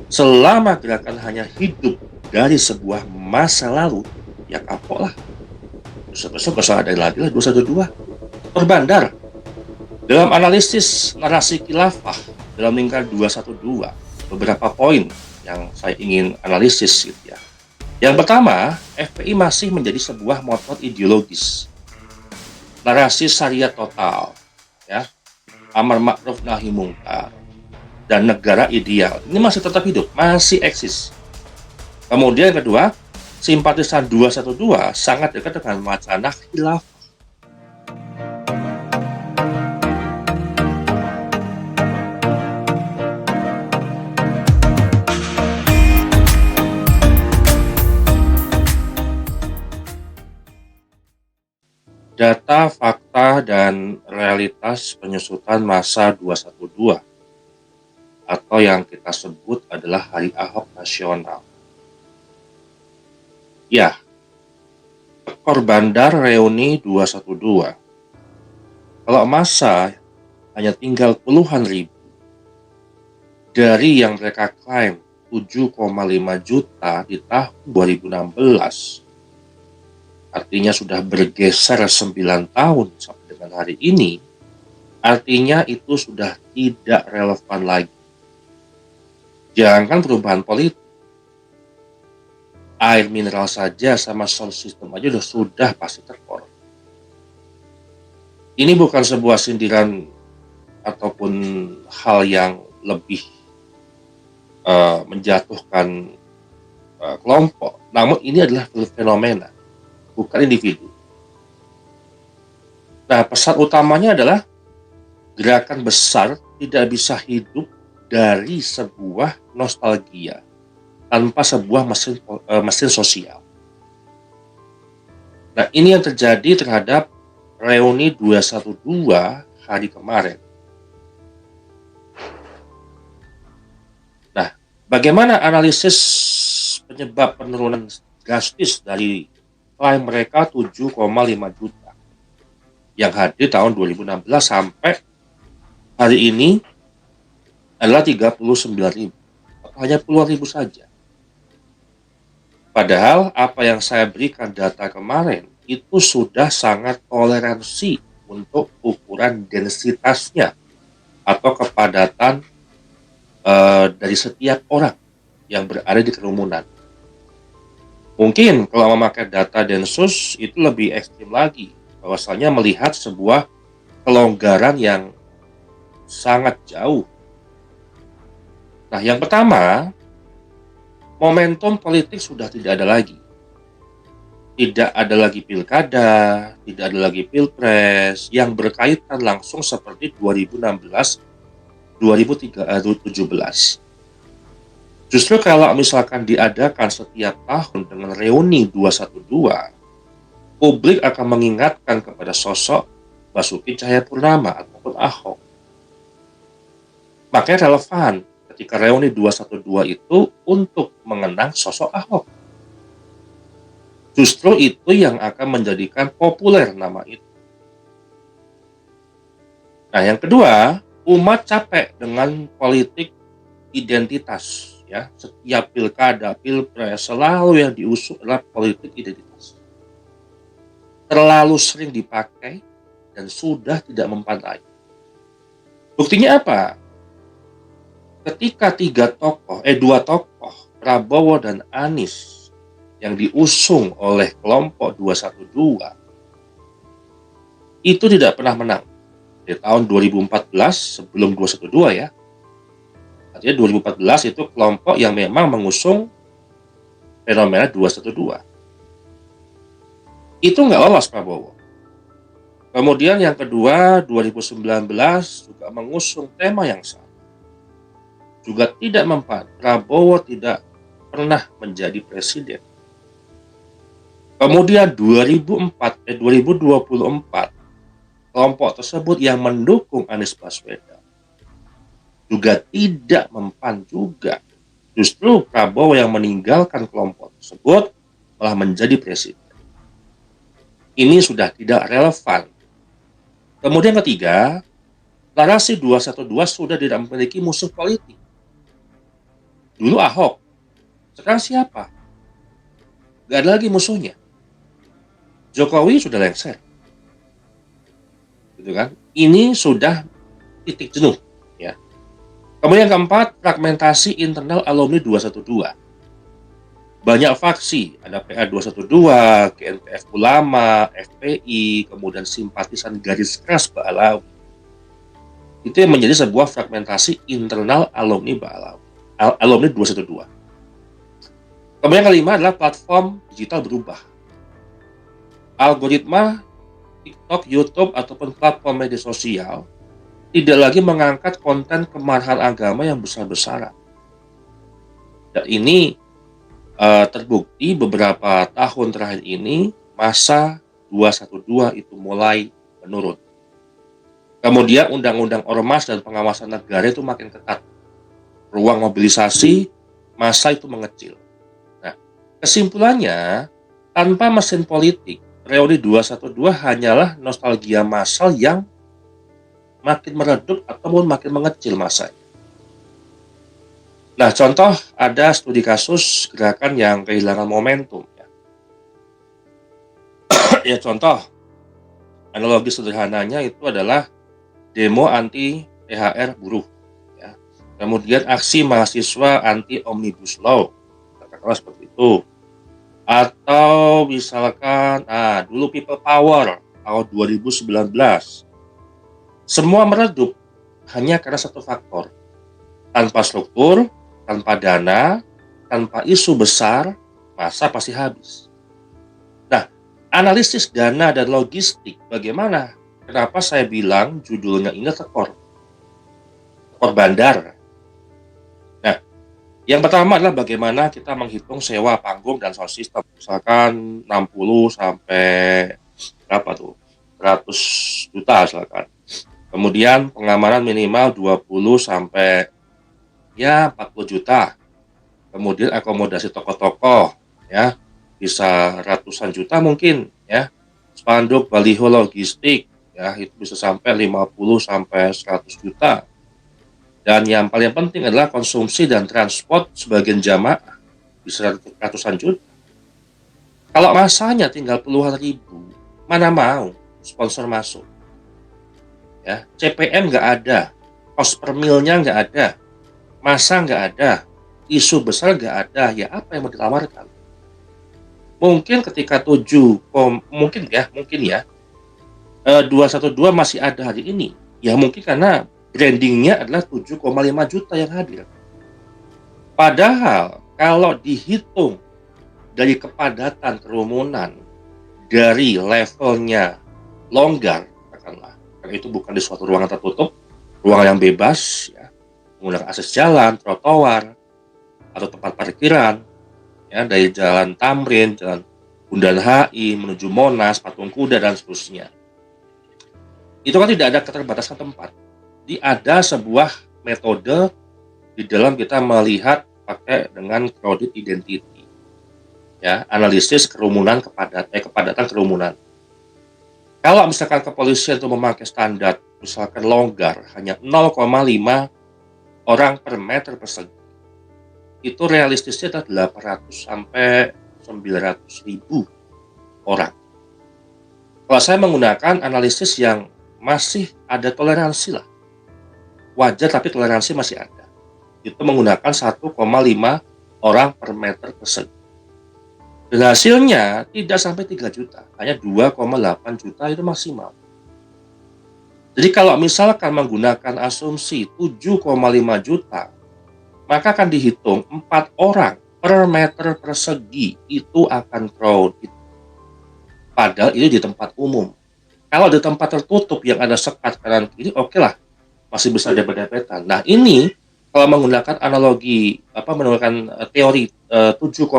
Selama gerakan hanya hidup dari sebuah masa lalu, ya kapok lah. Besok-besok gak usah ada lagi lah 212. Berbandar. Dalam analisis narasi khilafah dalam lingkar 212, beberapa poin yang saya ingin analisis gitu ya. Yang pertama, FPI masih menjadi sebuah motor ideologis. Narasi syariat total, ya, amar ma'ruf nahi mungkar, dan negara ideal. Ini masih tetap hidup, masih eksis. Kemudian yang kedua, simpatisan 212 sangat dekat dengan wacana khilafah. Data, fakta, dan realitas penyusutan masa 212 atau yang kita sebut adalah Hari Ahok Nasional. Ya, Korbandar reuni 212. Kalau masa hanya tinggal puluhan ribu dari yang mereka klaim 7,5 juta di tahun 2016. Artinya sudah bergeser 9 tahun sampai dengan hari ini. Artinya itu sudah tidak relevan lagi. Jangankan perubahan politik, air mineral saja sama sound system aja sudah pasti terkorup. Ini bukan sebuah sindiran ataupun hal yang lebih menjatuhkan kelompok, namun ini adalah fenomena, bukan individu. Nah, pesan utamanya adalah gerakan besar tidak bisa hidup dari sebuah nostalgia tanpa sebuah mesin sosial. Nah, ini yang terjadi terhadap reuni 212 hari kemarin. Nah, bagaimana analisis penyebab penurunan drastis dari klaim mereka 7,5 juta yang hadir tahun 2016 sampai hari ini adalah 39.000 atau hanya puluhan ribu saja. Padahal apa yang saya berikan data kemarin itu sudah sangat toleransi untuk ukuran densitasnya atau kepadatan dari setiap orang yang berada di kerumunan. Mungkin kalau memakai data Densus itu lebih ekstrim lagi, bahwasanya melihat sebuah kelonggaran yang sangat jauh. Nah, yang pertama, momentum politik sudah tidak ada lagi. Tidak ada lagi pilkada, tidak ada lagi pilpres yang berkaitan langsung seperti 2016, 2017. Justru kalau misalkan diadakan setiap tahun dengan reuni 212, publik akan mengingatkan kepada sosok Basuki Cahayapurnama ataupun Ahok. Makanya relevan ketika reuni 212 itu untuk mengenang sosok Ahok. Justru itu yang akan menjadikan populer nama itu. Nah, yang kedua, umat capek dengan politik identitas. Ya, setiap pilkada, pilpres selalu yang diusung adalah politik identitas. Terlalu sering dipakai dan sudah tidak mempan lagi. Buktinya apa? Ketika dua tokoh, Prabowo dan Anies yang diusung oleh kelompok 212 itu tidak pernah menang. Di tahun 2014 sebelum 212 ya. Artinya 2014 itu kelompok yang memang mengusung fenomena 212. Itu nggak lolos Prabowo. Kemudian yang kedua 2019 juga mengusung tema yang sama. Juga tidak mempan. Prabowo tidak pernah menjadi presiden. Kemudian 2024 kelompok tersebut yang mendukung Anies Baswedan juga tidak mempan juga. Justru Prabowo yang meninggalkan kelompok tersebut malah menjadi presiden. Ini sudah tidak relevan. Kemudian ketiga, narasi 212 sudah tidak memiliki musuh politik. Dulu Ahok, sekarang siapa? Gak ada lagi musuhnya. Jokowi sudah lengser, gitu kan? Ini sudah titik jenuh, ya. Kemudian yang keempat, fragmentasi internal alumni 212. Banyak faksi, ada PA 212, GNPF Ulama, FPI, kemudian simpatisan garis keras Ba'alawi. Itu yang menjadi sebuah fragmentasi internal alumni Ba'alawi, alumni 212. Kemudian yang kelima adalah platform digital berubah. Algoritma TikTok, YouTube, ataupun platform media sosial tidak lagi mengangkat konten kemarahan agama yang besar-besaran. Dan ini terbukti beberapa tahun terakhir ini masa 212 itu mulai menurun. Kemudian undang-undang ormas dan pengawasan negara itu makin ketat. Ruang mobilisasi massa itu mengecil. Nah, kesimpulannya, tanpa mesin politik, reuni 212 hanyalah nostalgia massal yang makin meredup ataupun makin mengecil massa. Nah, contoh ada studi kasus gerakan yang kehilangan momentum. Ya, contoh analogi sederhananya itu adalah demo anti THR buruh. Ya. Kemudian aksi mahasiswa anti Omnibus Law, katakanlah seperti itu. Atau misalkan, dulu People Power tahun 2019. Semua meredup hanya karena satu faktor. Tanpa struktur, tanpa dana, tanpa isu besar, masa pasti habis. Nah, analisis dana dan logistik bagaimana? Kenapa saya bilang judulnya ini tekor bandar. Nah, yang pertama adalah bagaimana kita menghitung sewa panggung dan sound system. Misalkan 60 sampai berapa tuh? 100 juta misalkan. Kemudian pengamanan minimal 20 sampai 40 juta. Kemudian akomodasi tokoh-tokoh ya bisa ratusan juta mungkin ya. Spanduk, baliho, logistik ya itu bisa sampai 50 sampai 100 juta. Dan yang paling penting adalah konsumsi dan transport sebagian jamaah bisa ratusan juta. Kalau masanya tinggal puluhan ribu, mana mau sponsor masuk? Ya, CPM nggak ada, cost per milnya nggak ada, masa nggak ada, isu besar nggak ada, ya apa yang mau ditawarkan? Mungkin ketika mungkin ya 212 masih ada hari ini, ya mungkin karena brandingnya adalah 7,5 juta yang hadir. Padahal kalau dihitung dari kepadatan kerumunan, dari levelnya longgar, katakanlah, karena itu bukan di suatu ruangan tertutup, ruangan yang bebas, ya, menggunakan akses jalan, trotoar, atau tempat parkiran, ya, dari Jalan Tamrin, Jalan Bundaran HI, menuju Monas, Patung Kuda, dan seterusnya. Itu kan tidak ada keterbatasan tempat. Jadi ada sebuah metode di dalam kita melihat pakai dengan crowded identity. Ya, analisis kerumunan kepadatan kerumunan. Kalau misalkan kepolisian itu memakai standar misalkan longgar hanya 0,5 orang per meter persegi, itu realistisnya adalah 800 sampai 900 ribu orang. Kalau saya menggunakan analisis yang masih ada toleransi lah, wajar tapi toleransi masih ada, itu menggunakan 1,5 orang per meter persegi. Dan hasilnya tidak sampai 3 juta, hanya 2,8 juta itu maksimal. Jadi kalau misalkan menggunakan asumsi 7,5 juta, maka akan dihitung 4 orang per meter persegi itu akan crowded. Padahal itu di tempat umum. Kalau di tempat tertutup yang ada sekat kanan kiri, oke lah, masih bisa dempet-dempetan. Nah ini kalau menggunakan analogi, menggunakan teori 7,5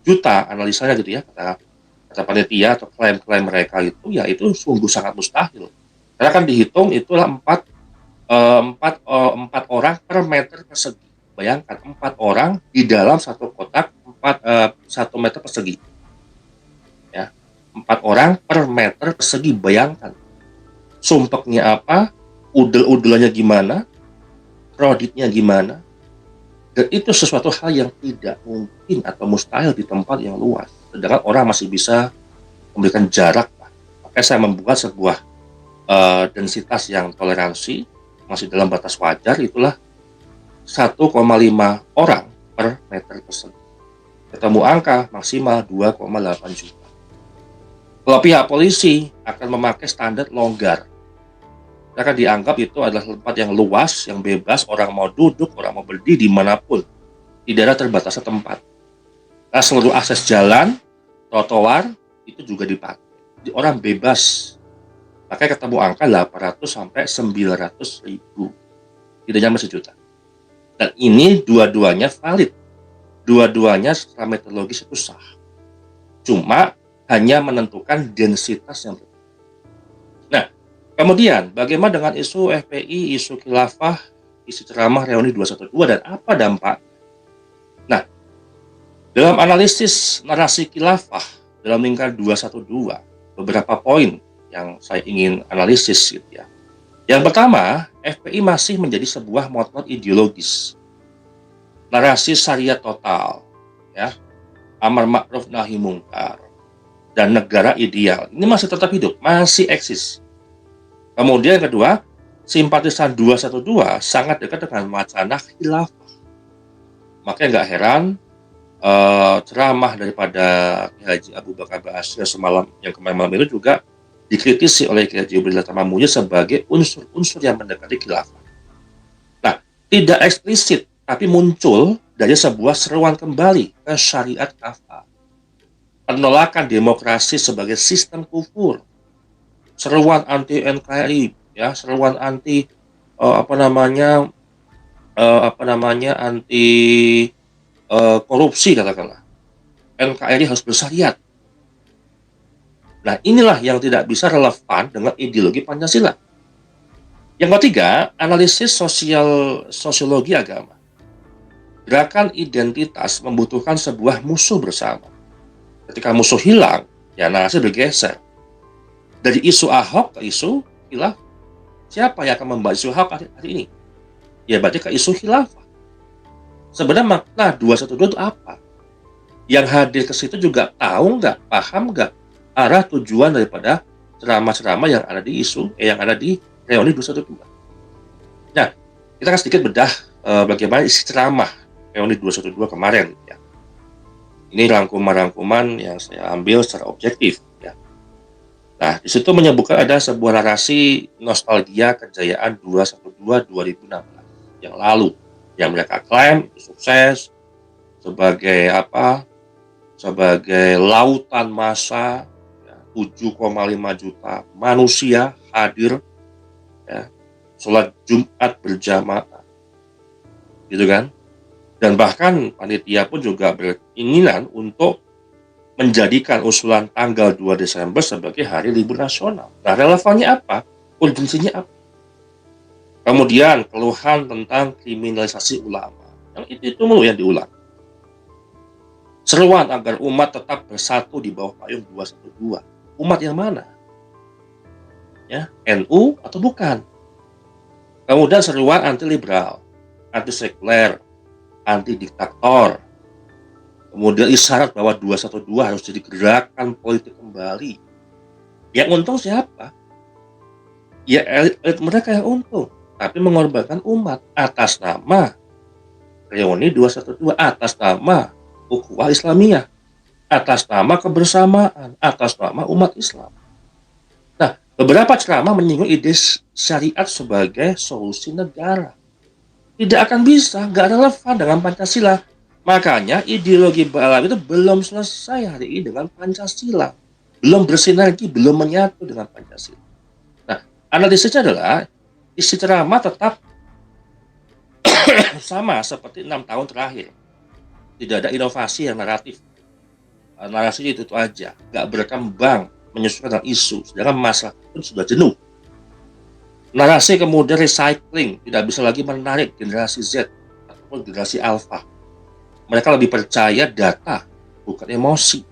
juta analisanya gitu ya, kata panitia atau klaim-klaim mereka itu, ya itu sungguh sangat mustahil. Karena kan dihitung itulah 4 orang per meter persegi. Bayangkan 4 orang di dalam satu kotak 1 meter persegi. Ya, 4 orang per meter persegi, bayangkan. Sumpeknya apa, udel-udelannya gimana, kreditnya gimana. Dan itu sesuatu hal yang tidak mungkin atau mustahil di tempat yang luas. Sedangkan orang masih bisa memberikan jarak. Makanya saya membuat sebuah densitas yang toleransi masih dalam batas wajar, itulah 1,5 orang per meter persegi. Ketemu angka maksimal 2,8 juta. Kalau pihak polisi akan memakai standar longgar, karena dianggap itu adalah tempat yang luas, yang bebas, orang mau duduk, orang mau berdiri dimanapun, tidak ada terbatasnya tempat. Nah, seluruh akses jalan, trotoar, itu juga dipakai. Orang bebas. Makanya ketemu angka 800 sampai 900 ribu. Tidak nyampe sejuta. Dan ini dua-duanya valid. Dua-duanya secara meteorologis itu sah. Cuma hanya menentukan densitas yang berbeda. Nah, kemudian bagaimana dengan isu FPI, isu khilafah, isu ceramah reuni 212 dan apa dampak? Nah, dalam analisis narasi khilafah dalam lingkar 212, beberapa poin yang saya ingin analisis gitu ya. Yang pertama, FPI masih menjadi sebuah motor ideologis. Narasi syariat total, ya, amar ma'ruf nahi mungkar, dan negara ideal. Ini masih tetap hidup, masih eksis. Kemudian yang kedua, simpatisan 212 sangat dekat dengan wacana khilafah. Makanya nggak heran ceramah daripada Haji Abu Bakar Ba'asyir semalam yang kemarin malam itu juga dikritisi oleh Kiai Haji Ubedillah Tamamunya sebagai unsur-unsur yang mendekati khilafah. Nah, tidak eksplisit, tapi muncul dari sebuah seruan kembali ke syariat kafah. Penolakan demokrasi sebagai sistem kufur, seruan anti NKRI, ya, seruan anti anti korupsi katakanlah. NKRI harus bersyariat. Nah, inilah yang tidak bisa relevan dengan ideologi Pancasila. Yang ketiga, analisis sosiologi agama. Gerakan identitas membutuhkan sebuah musuh bersama. Ketika musuh hilang, ya narasi bergeser. Dari isu Ahok ke isu khilafah. Siapa yang akan membahas isu Ahok hari ini? Ya berarti ke isu khilafah. Sebenarnya makna 212 itu apa? Yang hadir ke situ juga tahu nggak, paham nggak arah tujuan daripada ceramah-ceramah yang ada di yang ada di reuni 212. Nah, kita akan sedikit bedah bagaimana isi ceramah reuni 212 kemarin ya. Ini rangkuman-rangkuman yang saya ambil secara objektif ya. Nah, di situ menyebutkan ada sebuah narasi nostalgia kejayaan 212 2016 yang lalu yang mereka klaim itu sukses sebagai apa? Sebagai lautan massa 7,5 juta manusia hadir ya, sholat Jumat berjamaah gitu kan, dan bahkan panitia pun juga berkeinginan untuk menjadikan usulan tanggal 2 Desember sebagai hari libur nasional. Nah, relevannya apa? Urgensinya apa? Kemudian keluhan tentang kriminalisasi ulama, yang itu mulu yang diulang. Seruan agar umat tetap bersatu di bawah payung 212. Umat yang mana? Ya, NU atau bukan? Kemudian seruan anti liberal, anti sekuler, anti diktator. Kemudian isyarat bahwa 212 harus jadi gerakan politik kembali. Yang untung siapa? Ya elit mereka yang untung, tapi mengorbankan umat atas nama reuni 212, atas nama ukhuwah Islamiyah, atas nama kebersamaan, atas nama umat Islam. Nah, beberapa ceramah menyinggung ide syariat sebagai solusi negara. Tidak akan bisa, nggak relevan dengan Pancasila. Makanya ideologi Ba'alam itu belum selesai hari ini dengan Pancasila. Belum bersinergi, belum menyatu dengan Pancasila. Nah, analisisnya adalah isi ceramah tetap sama seperti 6 tahun terakhir. Tidak ada inovasi yang naratif. Narasinya itu aja, nggak berkembang menyesuaikan dengan isu, sedangkan masyarakat pun sudah jenuh. Narasi kemudian recycling, tidak bisa lagi menarik generasi Z ataupun generasi Alpha. Mereka lebih percaya data, bukan emosi.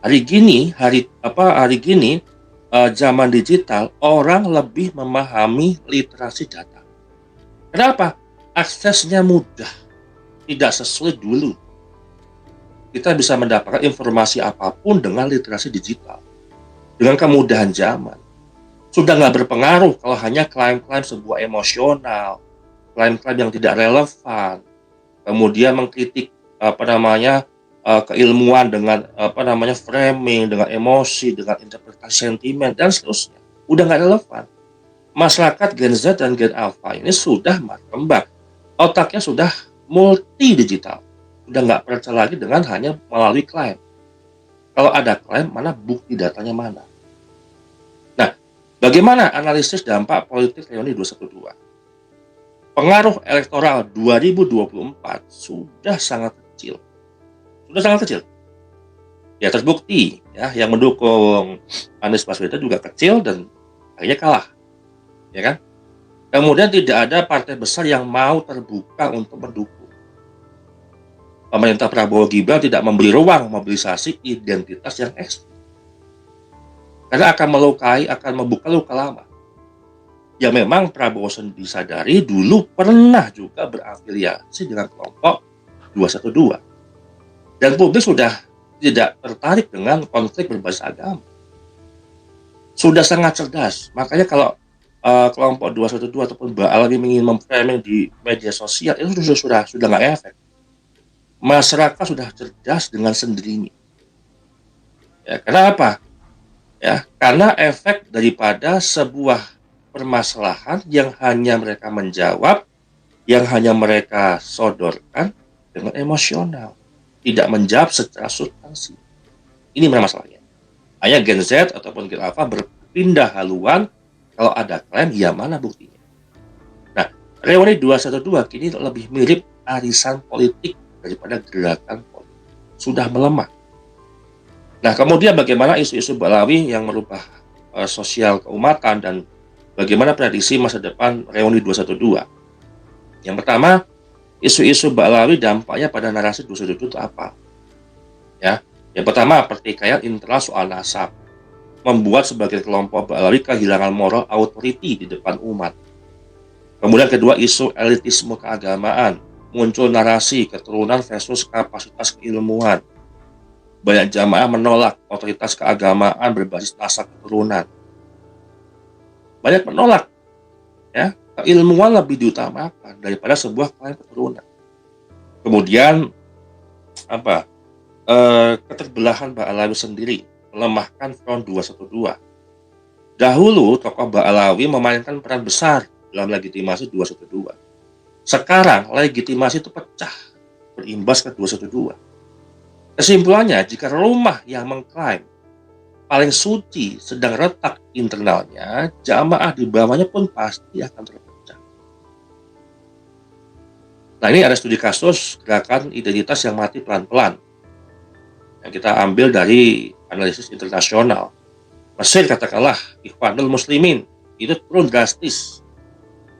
Hari gini zaman digital, orang lebih memahami literasi data. Kenapa? Aksesnya mudah. tidak sesulit dulu. Kita bisa mendapatkan informasi apapun dengan literasi digital, dengan kemudahan zaman. Sudah nggak berpengaruh kalau hanya klaim-klaim sebuah emosional, klaim-klaim yang tidak relevan, kemudian mengkritik keilmuan dengan framing, dengan emosi, dengan interpretasi sentimen dan seterusnya. Udah nggak relevan. Masyarakat Gen Z dan Gen Alpha ini sudah berkembang, otaknya sudah multi digital, udah nggak percaya lagi dengan hanya melalui klaim. Kalau ada klaim, mana bukti datanya mana? Nah, bagaimana analisis dampak politik reuni 212? Pengaruh elektoral 2024 sudah sangat kecil. Ya terbukti ya, yang mendukung Anies Baswedan juga kecil dan akhirnya kalah, ya kan? Kemudian tidak ada partai besar yang mau terbuka untuk mendukung. Pemerintah Prabowo Gibran tidak memberi ruang mobilisasi identitas yang ekstrim, karena akan membuka luka lama. Ya memang Prabowo sendiri sadari dulu pernah juga berafiliasi dengan kelompok 212. Dan publik sudah tidak tertarik dengan konflik berbasis agama. Sudah sangat cerdas. Makanya kalau kelompok 212 ataupun Mbak Alawi ingin memframing di media sosial, itu sudah nggak efek. Masyarakat sudah cerdas dengan sendirinya. Ya, kenapa? Ya, karena efek daripada sebuah permasalahan yang hanya mereka menjawab, yang hanya mereka sodorkan dengan emosional, tidak menjawab secara substansi. Ini masalahnya. Hanya Gen Z ataupun Gen Alpha berpindah haluan, kalau ada klaim, ya mana buktinya? Nah, reuni 212 kini lebih mirip arisan politik daripada gerakan politik. Sudah melemah. Nah, kemudian bagaimana isu-isu Balawi yang merubah sosial keumatan dan bagaimana prediksi masa depan reuni 212? Yang pertama, isu-isu Balawi dampaknya pada narasi 212 itu apa? Ya, yang pertama pertikaian internal soal nasab, membuat sebagian kelompok Balawi kehilangan moral authority di depan umat. Kemudian kedua, isu elitisme keagamaan, muncul narasi keturunan versus kapasitas keilmuan. Banyak jamaah menolak otoritas keagamaan berbasis nasab keturunan. Banyak menolak, ya, keilmuan lebih diutamakan daripada sebuah klaim keturunan. Kemudian keterbelahan Ba'alawi sendiri melemahkan Front 212. Dahulu tokoh Ba'alawi memainkan peran besar dalam legitimasi 212. Sekarang legitimasi itu pecah, berimbas ke 212. Kesimpulannya, jika rumah yang mengklaim paling suci sedang retak internalnya, jamaah di bawahnya pun pasti akan terpecah. Nah, ini ada studi kasus gerakan identitas yang mati pelan-pelan yang kita ambil dari analisis internasional. Mesir katakanlah, Ikhwanul Muslimin itu turun drastis.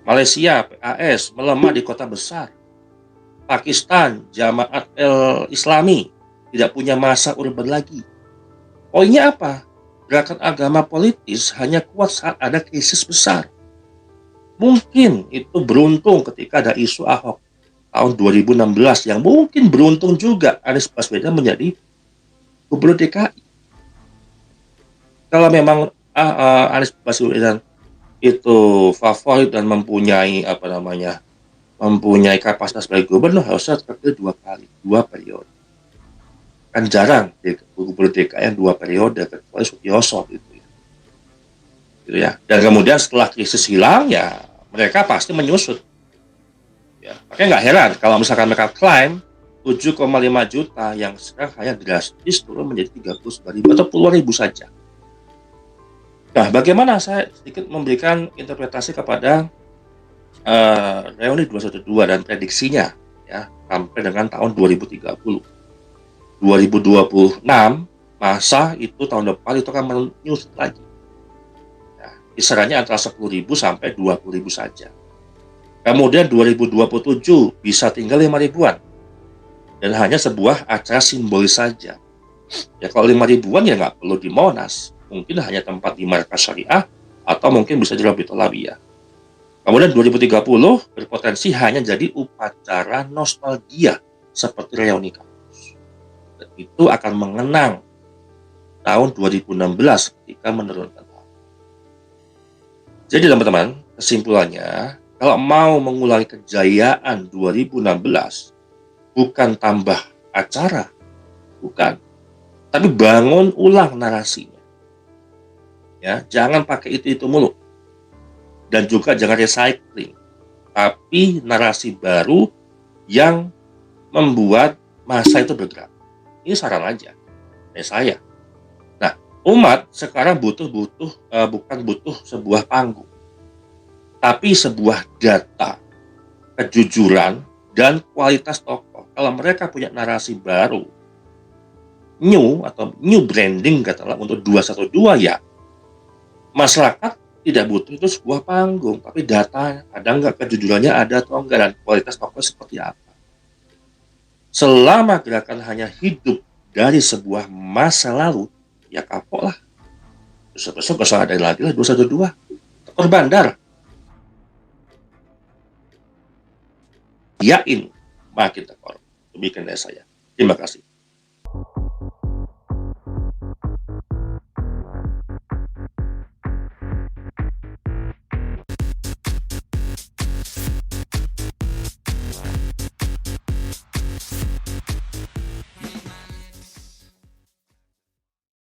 Malaysia, PAS melemah di kota besar. Pakistan, Jamaat Islami tidak punya massa urban lagi. Poinnya apa? Gerakan agama politis hanya kuat saat ada krisis besar. Mungkin itu beruntung ketika ada isu Ahok tahun 2016 yang mungkin beruntung juga Anies Baswedan menjadi gubernur DKI. Kalau memang Anies Baswedan itu favorit dan mempunyai kapasitas sebagai gubernur, harusnya terpilih 2 periode. Kan jarang gubernur DKI yang 2 periode, kecuali Sutioso gitu ya. Dan kemudian setelah krisis hilang, ya mereka pasti menyusut. Ya, makanya nggak heran kalau misalkan mereka klaim 7,5 juta yang sekarang hanya drastis turun menjadi 39.000 atau puluhan ribu saja. Nah, bagaimana saya sedikit memberikan interpretasi kepada reuni 212 dan prediksinya ya sampai dengan tahun 2030. 2026 masa itu tahun depan itu akan menyusut lagi. Nah, kisarannya antara 10.000 sampai 20.000 saja. Kemudian 2027 bisa tinggal 5 ribuan. Dan hanya sebuah acara simbolis saja. Ya kalau 5 ribuan ya nggak perlu di Monas. Mungkin hanya tempat di markas syariah atau mungkin bisa di Rabitul Awiyah. Kemudian 2030 berpotensi hanya jadi upacara nostalgia seperti reuni kampus. Dan itu akan mengenang tahun 2016 ketika menurunkan. Jadi teman-teman, kesimpulannya, kalau mau mengulangi kejayaan 2016, bukan tambah acara, bukan, tapi bangun ulang narasinya. Ya, jangan pakai itu mulu. Dan juga jangan recycling, tapi narasi baru yang membuat masa itu bergerak. Ini saran aja dari saya. Nah, umat sekarang bukan butuh sebuah panggung, tapi sebuah data, kejujuran, dan kualitas tokoh. Kalau mereka punya narasi baru, new branding katakanlah untuk 212, ya masyarakat tidak butuh itu sebuah panggung, tapi data ada nggak, kejujurannya ada atau enggak, dan kualitas tokoh seperti apa. Selama gerakan hanya hidup dari sebuah masa lalu, ya kapok lah. Besok-besok gak usah ada lagi lah 212. Tekor bandar. Yakin makin tekor. Demikian dari saya. Terima kasih.